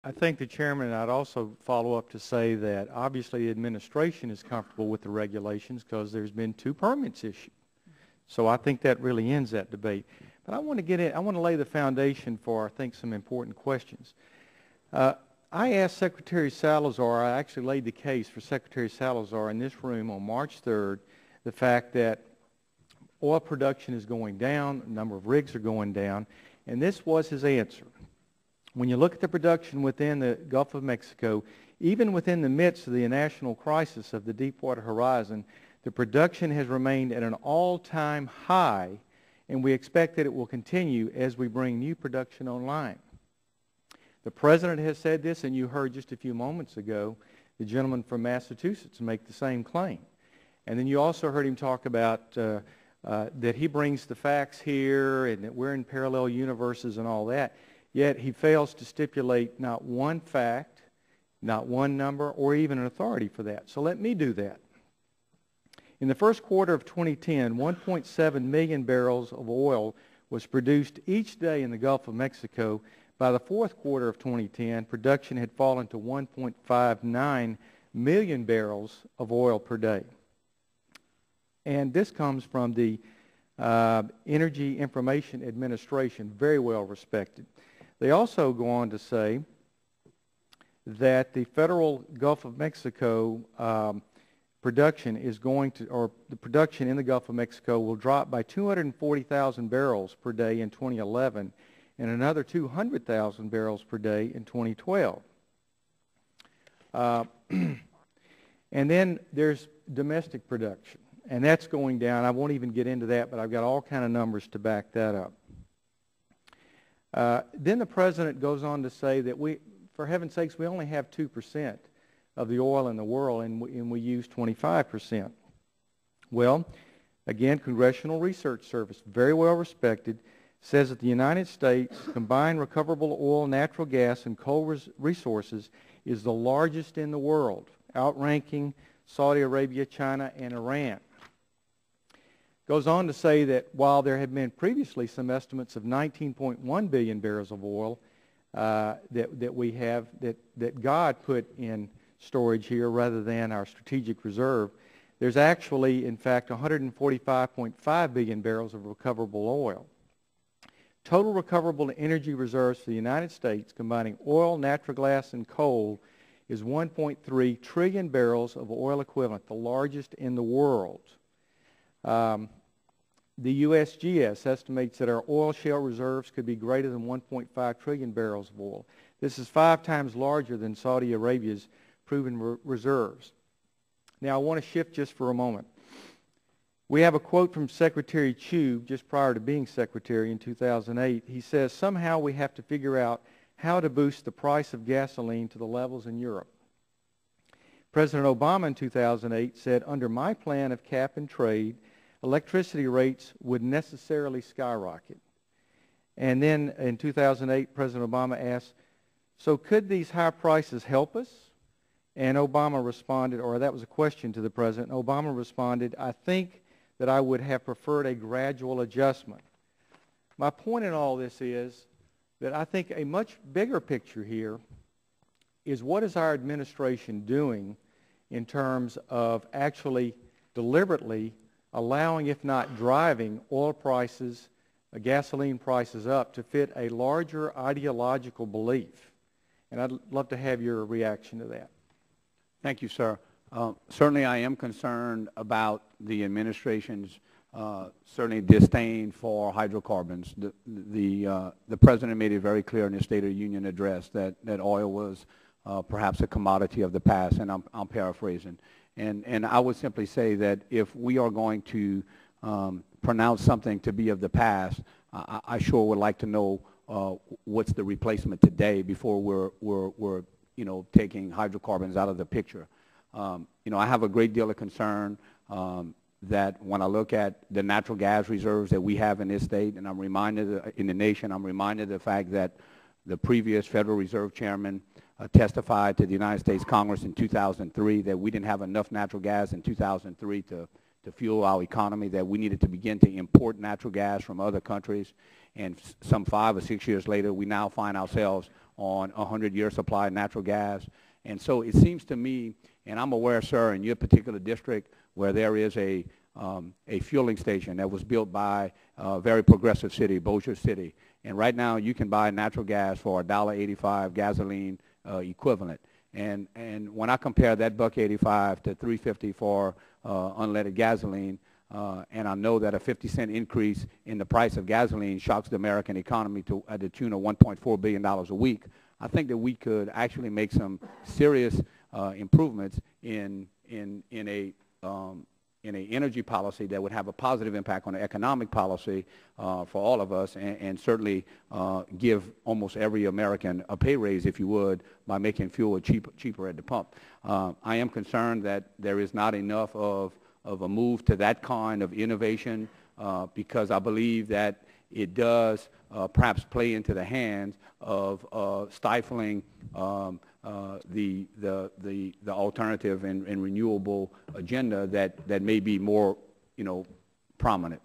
I think the chairman, and I'd also follow up to say that obviously the administration is comfortable with the regulations because there's been 2 permits issued. So I think that really ends that debate. But I want to lay the foundation for, I think, some important questions. I asked Secretary Salazar, I actually laid the case for Secretary Salazar in this room on March 3rd, the fact that oil production is going down, the number of rigs are going down, and this was his answer. When you look at the production within the Gulf of Mexico, even within the midst of the national crisis of the Deepwater Horizon, the production has remained at an all-time high, and we expect that it will continue as we bring new production online. The President has said this, and you heard just a few moments ago the gentleman from Massachusetts make the same claim. And then you also heard him talk about that he brings the facts here and that we're in parallel universes and all that. Yet he fails to stipulate not one fact, not one number, or even an authority for that. So let me do that. In the first quarter of 2010, 1.7 million barrels of oil was produced each day in the Gulf of Mexico. By the fourth quarter of 2010, production had fallen to 1.59 million barrels of oil per day. And this comes from the Energy Information Administration, very well respected. They also go on to say that the federal Gulf of Mexico production is going to, or the production in the Gulf of Mexico will drop by 240,000 barrels per day in 2011 and another 200,000 barrels per day in 2012. And then there's domestic production, and that's going down. I won't even get into that, but I've got all kind of numbers to back that up. Then the President goes on to say that for heaven's sakes, we only have 2% of the oil in the world, and we use 25%. Well, again, Congressional Research Service, very well respected, says that the United States combined recoverable oil, natural gas, and coal resources is the largest in the world, outranking Saudi Arabia, China, and Iran. Goes on to say that while there have been previously some estimates of 19.1 billion barrels of oil that God put in storage here rather than our strategic reserve, there's actually, in fact, 145.5 billion barrels of recoverable oil. Total recoverable energy reserves for the United States, combining oil, natural gas, and coal, is 1.3 trillion barrels of oil equivalent, the largest in the world. The USGS estimates that our oil shale reserves could be greater than 1.5 trillion barrels of oil. This is 5 times larger than Saudi Arabia's proven reserves. Now, I want to shift just for a moment. We have a quote from Secretary Chu just prior to being Secretary in 2008. He says, somehow we have to figure out how to boost the price of gasoline to the levels in Europe. President Obama in 2008 said, under my plan of cap and trade, electricity rates would necessarily skyrocket. And then in 2008, President Obama asked, so could these high prices help us? And Obama responded, or that was a question to the President. Obama responded, I think that I would have preferred a gradual adjustment. My point in all this is that I think a much bigger picture here is what is our administration doing in terms of actually deliberately allowing, if not driving, oil prices, gasoline prices up to fit a larger ideological belief. And I'd love to have your reaction to that. Thank you, sir. Certainly I am concerned about the administration's certainly disdain for hydrocarbons. The President made it very clear in his State of the Union address that oil was perhaps a commodity of the past, and I'm paraphrasing. And I would simply say that if we are going to pronounce something to be of the past, I sure would like to know what's the replacement today before we're taking hydrocarbons out of the picture. I have a great deal of concern that when I look at the natural gas reserves that we have in this state, and I'm reminded in the nation, I'm reminded of the fact that the previous Federal Reserve Chairman testified to the United States Congress in 2003 that we didn't have enough natural gas in 2003 to fuel our economy, that we needed to begin to import natural gas from other countries. And some 5 or 6 years later, we now find ourselves on a 100-year supply of natural gas. And so it seems to me, and I'm aware, sir, in your particular district where there is a fueling station that was built by a very progressive city, Bossier City. And right now you can buy natural gas for $1.85 gasoline equivalent. And when I compare that $1.85 to $3.50 for unleaded gasoline, and I know that a 50-cent increase in the price of gasoline shocks the American economy to at the tune of $1.4 billion a week, I think that we could actually make some serious improvements in a energy policy that would have a positive impact on the economic policy for all of us, and certainly give almost every American a pay raise, if you would, by making fuel cheaper at the pump. I am concerned that there is not enough of a move to that kind of innovation because I believe that it does perhaps play into the hands of stifling the alternative and renewable agenda that may be more, prominent.